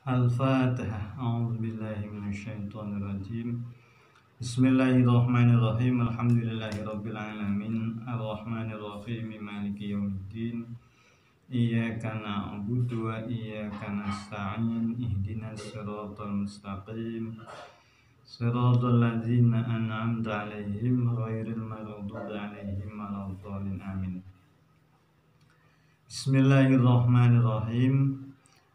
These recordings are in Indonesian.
Al-Fatihah. A'udzubillahi minasyaitonirrajim. Bismillahirrahmanirrahim. Alhamdulillahirabbil alamin. Arrahmanirrahim. Maliki yaumiddin. Iyyaka na'budu wa iyyaka nasta'in. Ihdinas siratal mustaqim. Siratal ladzina an'amta 'alaihim ghairil maghdubi 'alaihim waladdallin. Amin. Bismillahirrahmanirrahim.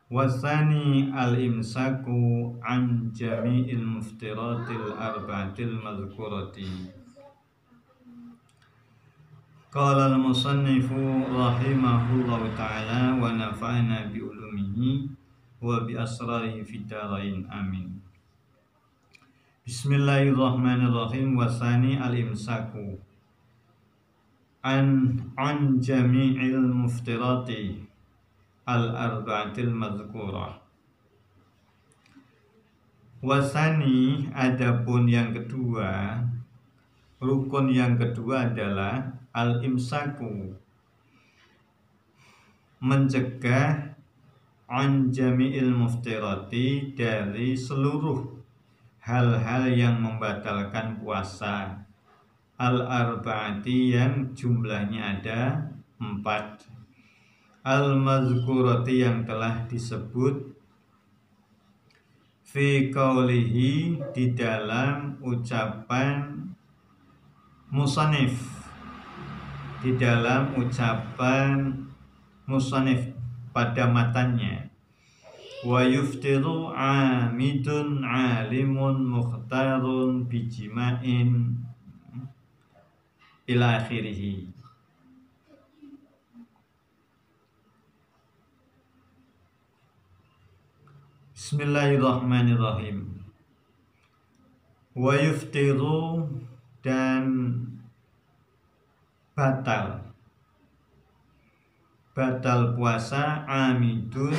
Wasani al-imsaku an jami'il muftiratil arba'atil madhkurati. Qala al-musannifu rahimahullahu ta'ala wa nafa'ana bi ulumihi wa bi asrarihi fid dharain. Amin. Bismillahirrahmanirrahim. Wasani al-imsaku an jami'il muftirati al-arba'atil madhkurah. Wasani, adapun yang kedua, rukun yang kedua adalah al-imsaku, mencegah an jami'il muftirati, dari seluruh hal-hal yang membatalkan puasa, al-arba'ati, yang jumlahnya ada 4, al-mazkurati, yang telah disebut fi qaulihi, di dalam ucapan musannif, di dalam ucapan musannif pada matanya, wa yuftiru amidun alimun mukhtarun bijima'in ila akhirih. Bismillahirrahmanirrahim. Wa yuftiru, dan batal puasa, amidun,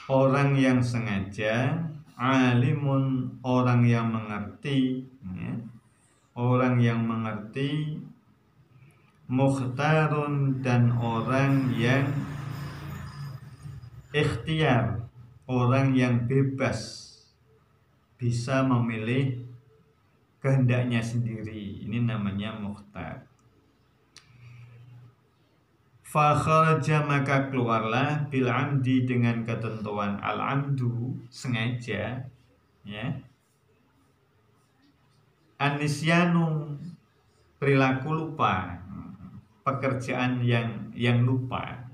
orang yang sengaja, alimun, orang yang mengerti, orang yang mengerti, mukhtarun, dan orang yang ikhtiar, orang yang bebas, bisa memilih kehendaknya sendiri. Ini namanya mukhtar. Fa kharaja, maka keluarlah, bil amdi, dengan ketentuan al-amdu, sengaja, ya. Anisyanu, perilaku lupa, pekerjaan yang lupa.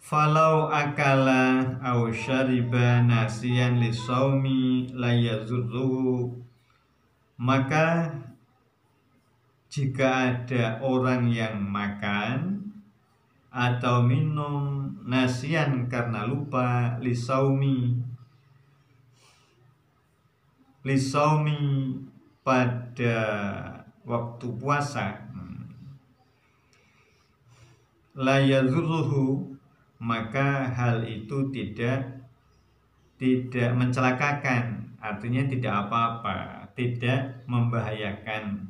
Falau akala au syariba nasiyan lisaumi la yazurruhu, maka jika ada orang yang makan atau minum nasiyan, karena lupa, lisaumi pada waktu puasa, la yazurruhu, maka hal itu tidak mencelakakan, artinya tidak apa-apa, tidak membahayakan.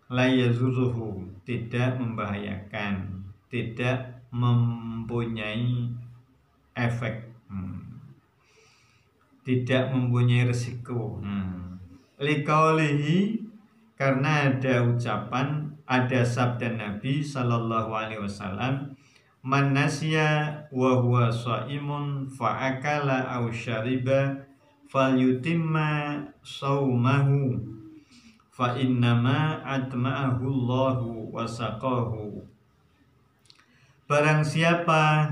La yazurruhu, tidak membahayakan, tidak mempunyai efek, tidak mempunyai risiko. Liqaulihi, karena ada ucapan, ada sabda Nabi sallallahu alaihi wasallam, man nasya wa huwa shaimun fa akala aw syariba falyutimma shaumahu fa innama atma'ahu Allahu wa saqahu. Barang siapa,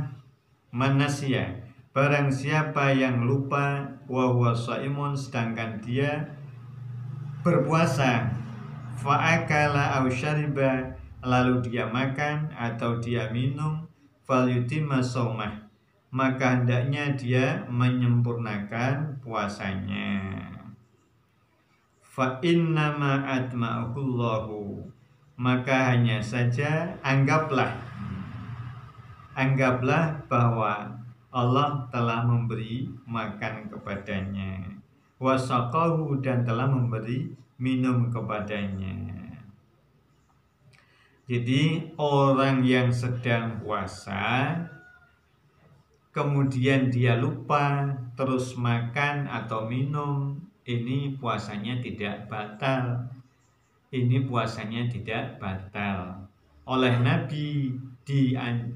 man nasya, barang siapa yang lupa, wa huwa shaimun, sedangkan dia berpuasa, fa'akala aw syariba, lalu dia makan atau dia minum, falyutimma shaumah, maka hendaknya dia menyempurnakan puasanya. Fa innama atma'ahullahu, maka hanya saja anggaplah bahwa Allah telah memberi makan kepadanya, wasaqahu, dan telah memberi minum kepadanya. Jadi orang yang sedang puasa kemudian dia lupa terus makan atau minum, ini puasanya tidak batal. Ini puasanya tidak batal. Oleh Nabi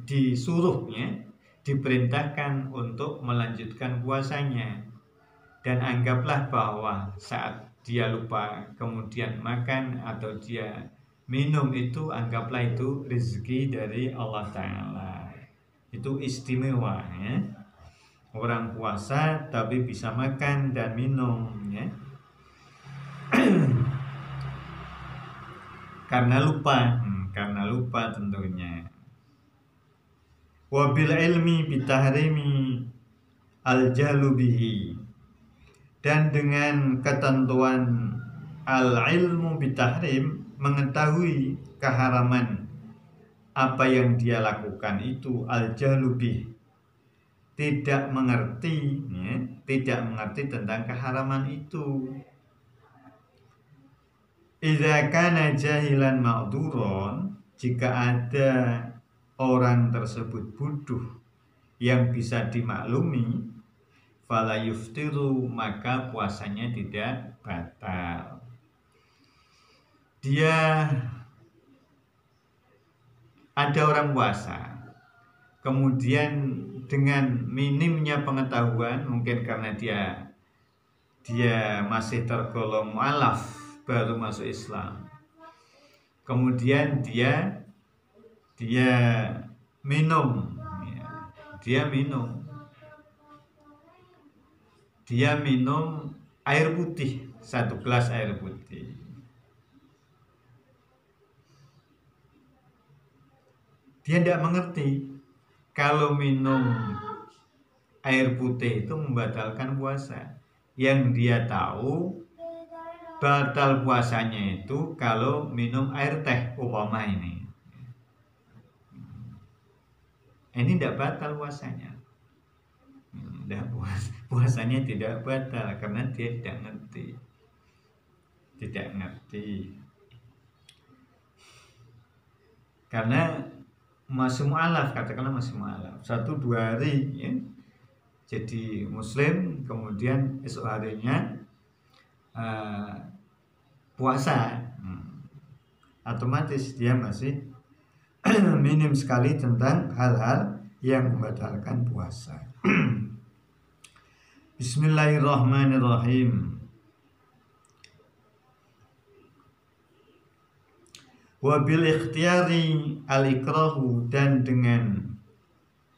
disuruhnya, diperintahkan untuk melanjutkan puasanya. Dan anggaplah bahwa saat dia lupa kemudian makan atau dia minum itu, anggaplah itu rezeki dari Allah Ta'ala. Itu istimewa ya. Orang puasa tapi bisa makan dan minum ya. Karena lupa tentunya. Wabil ilmi bitahrimi al-jahlu bihi, dan dengan ketentuan al-ilmu bitahrim, mengetahui keharaman apa yang dia lakukan itu, al-jahlu bih, tidak mengerti ya, tidak mengerti tentang keharaman itu. Idza kana jahilan ma'duron, jika ada orang tersebut bodoh yang bisa dimaklumi, fala yuftiru, maka puasanya tidak batal. Dia ada orang puasa, kemudian dengan minimnya pengetahuan, mungkin karena dia masih tergolong mu'alaf, baru masuk Islam, kemudian dia minum ya, dia minum air putih, 1 gelas air putih. Dia tidak mengerti kalau minum air putih itu membatalkan puasa. Yang dia tahu batal puasanya itu kalau minum air teh umpama ini. Ini tidak batal puasanya. Puasanya tidak batal karena dia tidak ngerti. Karena masih mu'alaf, katakanlah masih mu'alaf 1-2 hari ya, jadi muslim, kemudian esok harinya puasa, otomatis dia masih minim sekali tentang hal-hal yang membatalkan puasa. Bismillahirrahmanirrahim. Wabil ikhtiyari al-ikrahu, dan dengan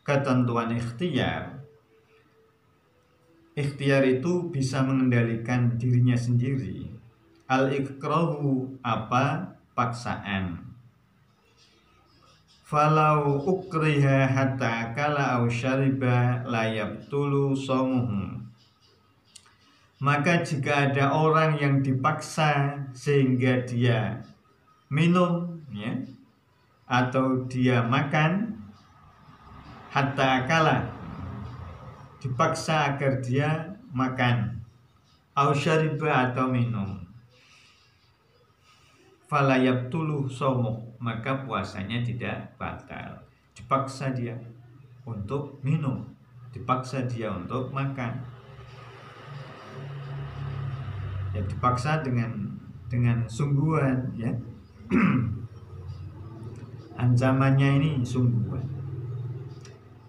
ketentuan ikhtiar. Ikhtiar itu bisa mengendalikan dirinya sendiri. Al-ikrahu apa? Paksaan. Falau ukriha hatta akala au syariba la yabtulu shaumuhu. Maka jika ada orang yang dipaksa sehingga dia minum ya, atau dia makan, hatta akala, dipaksa agar dia makan, au syariba, atau minum, fala yabtulu shaumuh, maka puasanya tidak batal. Dipaksa dia untuk minum, dipaksa dia untuk makan, ya dipaksa dengan sungguhan ya. Ancamannya ini sungguhan.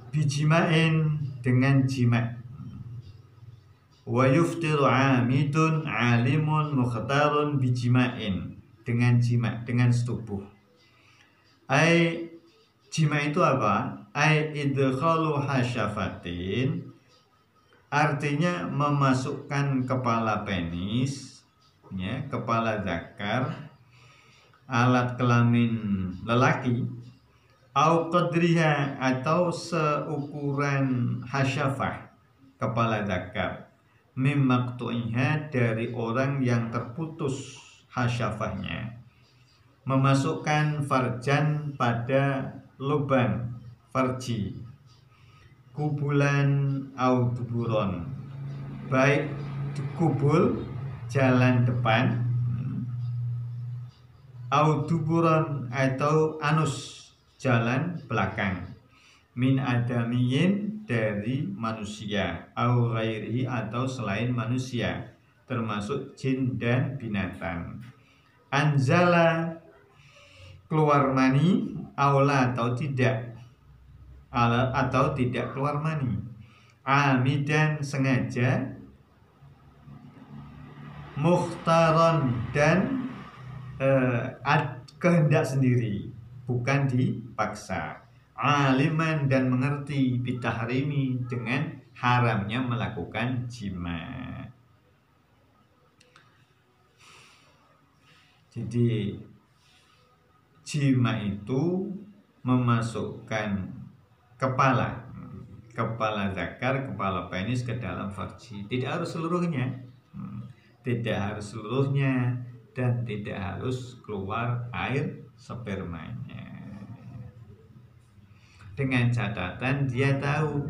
Bijimain, dengan jima'. Wa yuftiru amidun alimun mukhtarun bijima'in, dengan jima', dengan setubuh. Jima' itu apa? Idkhalu hasyafatin, artinya memasukkan kepala penis ya, kepala zakar, alat kelamin lelaki, au qadriha, atau seukuran hasyafah, kepala zakar, mim maqtu'iha, dari orang yang terputus hasyafahnya, memasukkan farjan pada lubang farji, kubulan au duburon, baik kubul jalan depan Auduburon atau anus, jalan belakang, min adamiyin dari manusia, au ghairi atau selain manusia, termasuk jin dan binatang. Anzala keluar mani, aula atau tidak, atau tidak keluar mani. Amidan sengaja, mukhtaron dan kehendak sendiri, bukan dipaksa. Aliman dan mengerti, bitahrimi dengan haramnya melakukan jima. Jadi jima itu memasukkan kepala zakar, kepala penis ke dalam farji. Tidak harus seluruhnya, dan tidak harus keluar air spermanya. Dengan catatan dia tahu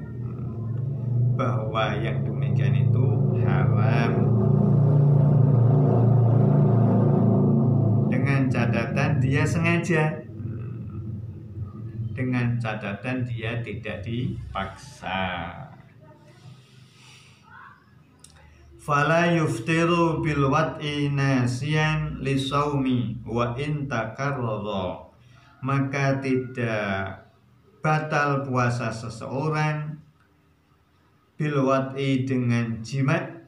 bahwa yang demikian itu haram. Dengan catatan dia sengaja, dengan catatan dia tidak dipaksa. Fala yuftiru bil wat'i nasiyan li shaumi wa in takarrara, maka tidak batal puasa seseorang bil wat'i dengan jima',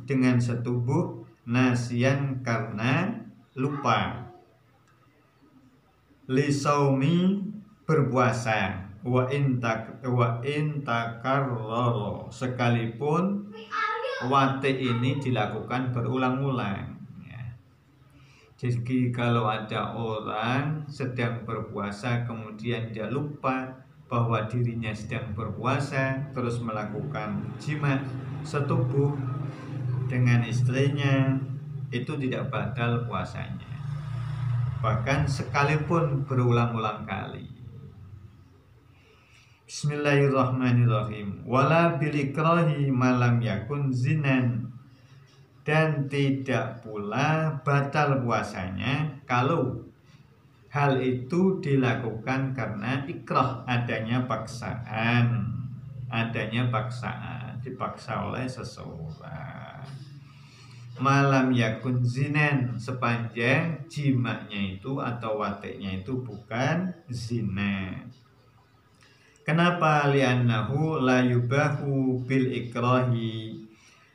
dengan setubuh, nasiyan karena lupa, li shaumi berpuasa, wa in takarrara sekalipun wate ini dilakukan berulang-ulang ya. Jadi kalau ada orang sedang berpuasa kemudian dia lupa bahwa dirinya sedang berpuasa, terus melakukan jima setubuh dengan istrinya, itu tidak batal puasanya, bahkan sekalipun berulang-ulang kali. Bismillahirrahmanirrahim. Wala bil ikrahi malam yakun zinan, dan tidak pula batal puasanya kalau hal itu dilakukan karena ikrah, adanya paksaan, dipaksa oleh seseorang. Malam yakun zinan, sepanjang jimanya itu atau wateknya itu bukan zina. Kenapa? Li'annahu la yubahu bil ikrahi,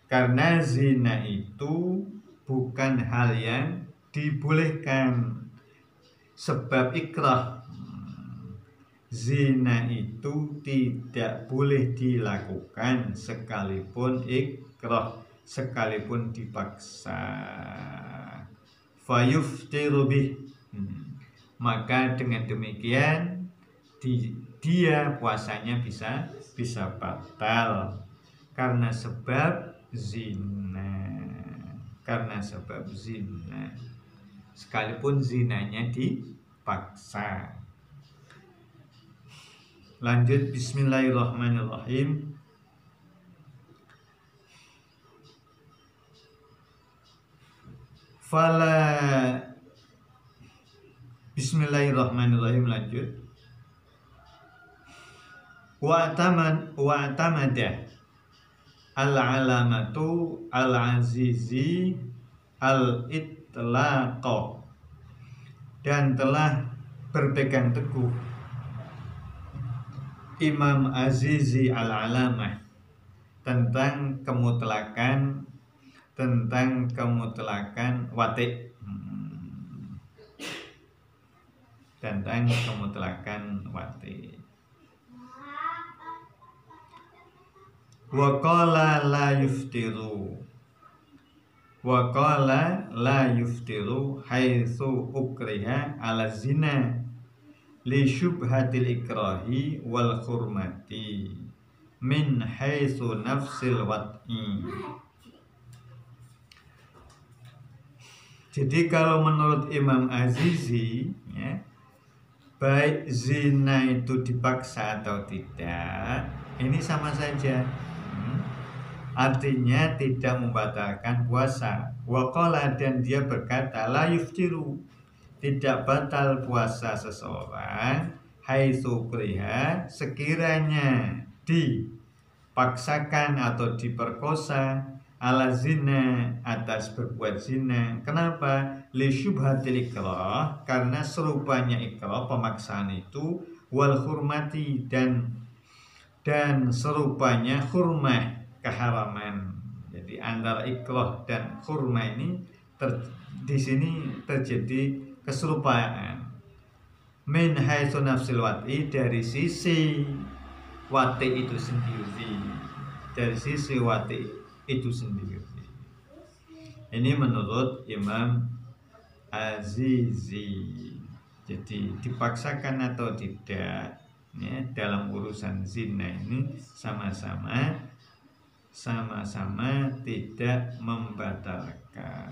karena zina itu bukan hal yang dibolehkan sebab ikrah. Zina itu tidak boleh dilakukan sekalipun ikrah, sekalipun dipaksa. Fayuftiru bih, maka dengan demikian dia puasanya bisa batal karena sebab zina, sekalipun zinanya dipaksa. Lanjut, bismillahirrahmanirrahim. Bismillahirrahmanirrahim, lanjut. Wa'tamada al-alamatu al-azizi al-itlaqa, dan telah berpegang teguh Imam Azizi al-alamah tentang kemutlakan wate', tentang kemutlakan wate'. Wa qala la yuftiru haitsu ukriha ala zina li syubhatil ikrahi wal hurmati min haitsu nafsil wat'i. Jadi kalau menurut Imam Azizi ya, baik zina itu dipaksa atau tidak, ini sama saja. Artinya tidak membatalkan puasa. Waqala, dan dia berkata la yuftiru, tidak batal puasa seseorang haitsu kriha sekiranya dipaksakan atau diperkosa ala zina atas berbuat zina. Kenapa? Li syubhatil ikrah, karena serupanya ikrah pemaksaan itu, wal hurmati dan serupanya hurmah keharaman. Jadi antara ikrah dan hurmah ini di sini terjadi keserupaan. Min haitsu nafsil wat'i, dari sisi wati itu sendiri, dari sisi wati itu sendiri. Ini menurut Imam Azizi. Jadi dipaksakan atau tidak ya, dalam urusan zina ini sama-sama tidak membatalkan.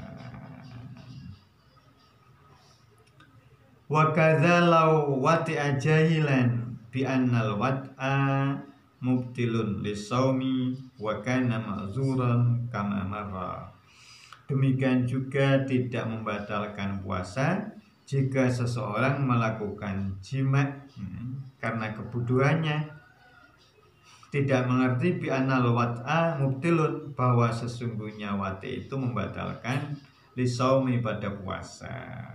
Wa kadza law wati'a jahilan bi annal wat'a mubtilun lisaumi wa kana ma'zuran kama marra. Demikian juga tidak membatalkan puasa jika seseorang melakukan jima karena kebodohannya, tidak mengerti bi annal wat'a mubtilun, bahwa sesungguhnya wati itu membatalkan lisaumi pada puasa.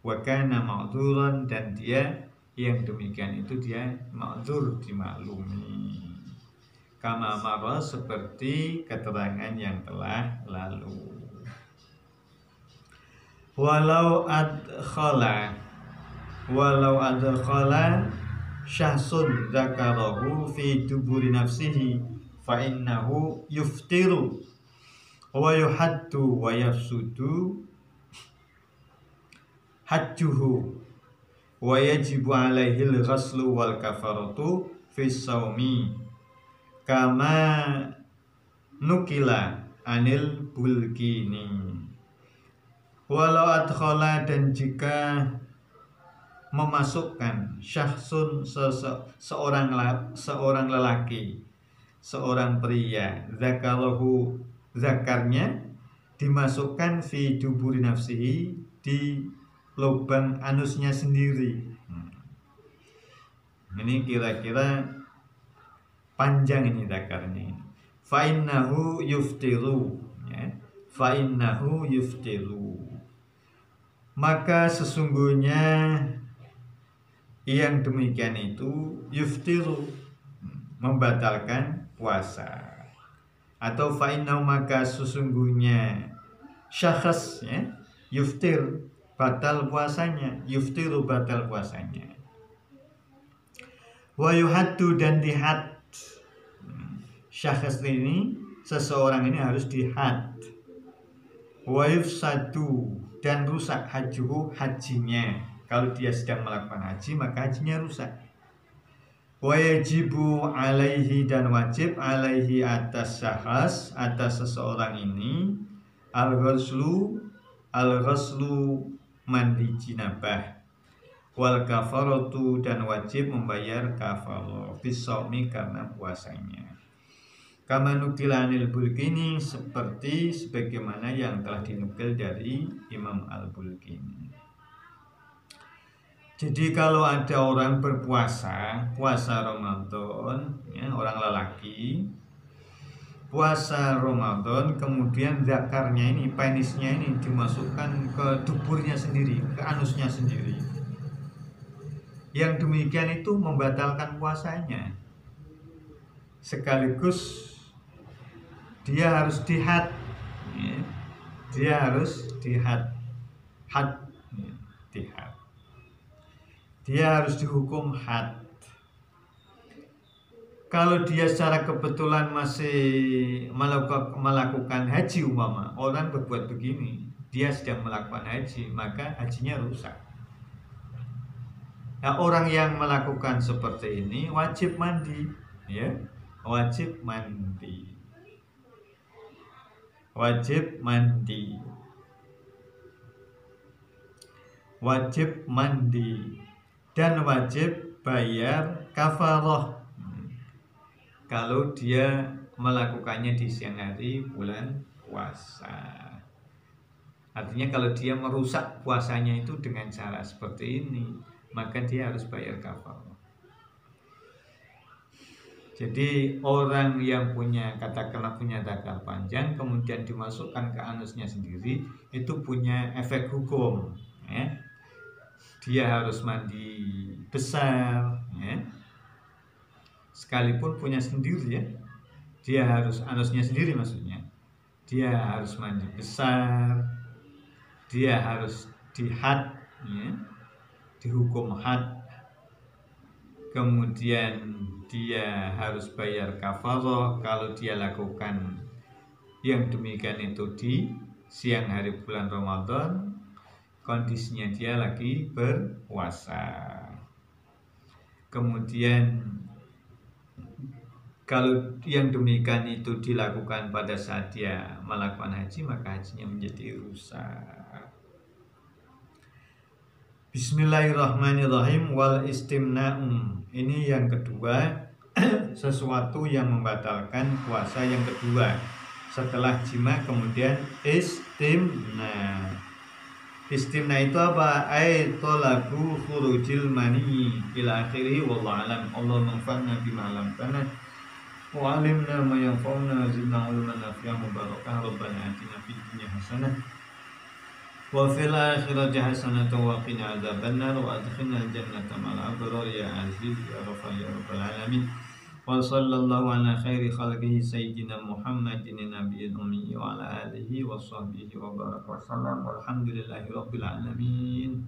Wa kana ma'dzuran, dan dia yang demikian itu dia ma'dzur, dimaklumi. Kama marra, seperti keterangan yang telah lalu. Walau adkhala syahsun dzakarahu fi duburi nafsihi fa innahu yuftiru wa yuhaddu wa yafsudu hajjuhu wa yajibu alaihi al-ghaslu wal kafaratu fi shaumi kama nukila anil bulkini. Walau adkhala, dan jika memasukkan syahsun seorang lelaki, seorang pria, zakarahu, zakarnya dimasukkan fi duburi nafsihi, di lubang anusnya sendiri. Ini kira-kira panjang ini zakarnya. Fa innahu yuftiru, ya. Fa innahu yuftiru, maka sesungguhnya yang demikian itu yuftiru, membatalkan puasa. Atau fa innahu, maka sesungguhnya syakhs, ya, yuftir, batal puasanya, yuftiru, batal puasanya. Wa yuhaddu, dan dihad. Syakhs ini, seseorang ini harus dihad. Wa yufsadu, dan rusak hajuhu, hajinya. Kalau dia sedang melakukan haji, maka hajinya rusak. Wa yajibu alaihi, dan wajib alaihi, atas syakhs, atas seseorang ini, al-ghuslu mandi jinabah, wal kafaratu, dan wajib membayar kafarah bisaumi, karena puasanya. Kama nukilanil bulkini, seperti sebagaimana yang telah dinukil dari Imam Al-Bulkini. Jadi kalau ada orang berpuasa, puasa Ramadan, ya, orang lelaki puasa Ramadan, kemudian zakarnya ini, penisnya ini dimasukkan ke duburnya sendiri, ke anusnya sendiri, yang demikian itu membatalkan puasanya. Sekaligus dia harus dihad, ya. Dia harus dihad, dihad. Dia harus dihukum had. Kalau dia secara kebetulan masih melakukan haji, umpama orang berbuat begini, dia sedang melakukan haji, maka hajinya rusak. Nah, orang yang melakukan seperti ini wajib mandi, ya, wajib mandi. Wajib mandi, wajib mandi, dan wajib bayar kafarah kalau dia melakukannya di siang hari bulan puasa. Artinya kalau dia merusak puasanya itu dengan cara seperti ini, maka dia harus bayar kafarah. Jadi orang yang katakanlah punya zakar panjang kemudian dimasukkan ke anusnya sendiri, itu punya efek hukum, ya. Dia harus mandi besar, ya. Sekalipun punya sendiri, ya, dia harus anusnya sendiri, maksudnya dia harus mandi besar, dia harus dihad, ya, dihukum had, kemudian dia harus bayar kafarah kalau dia lakukan yang demikian itu di siang hari bulan Ramadan, kondisinya dia lagi berpuasa. Kemudian kalau yang demikian itu dilakukan pada saat dia melakukan haji, maka hajinya menjadi rusak. Bismillahirrahmanirrahim. Wal istimna'um, ini yang kedua, sesuatu yang membatalkan puasa yang kedua setelah jima kemudian istimna. Istimna itu apa? Ai talabu khurujil mani ila akhirih, wallahu alam. Allahumma anfa'na bima 'allamtana wa 'allimna ma yanfa'una zidna 'ilman nafi'an mubarakah. Rabbana atina fid dunya hasanah wa fil akhirati hasanatan wa qina adzabannar wa adkhilna jannata ma'al abrar ya aziz ya ghafar ya rabbal alamin. Wa sallallahu ala khairi khalqihi sayyidina Muhammadin nabiyil ummi wa ala alihi wa sahbihi wa baraka wa sallam walhamdulillahi rabbil alamin.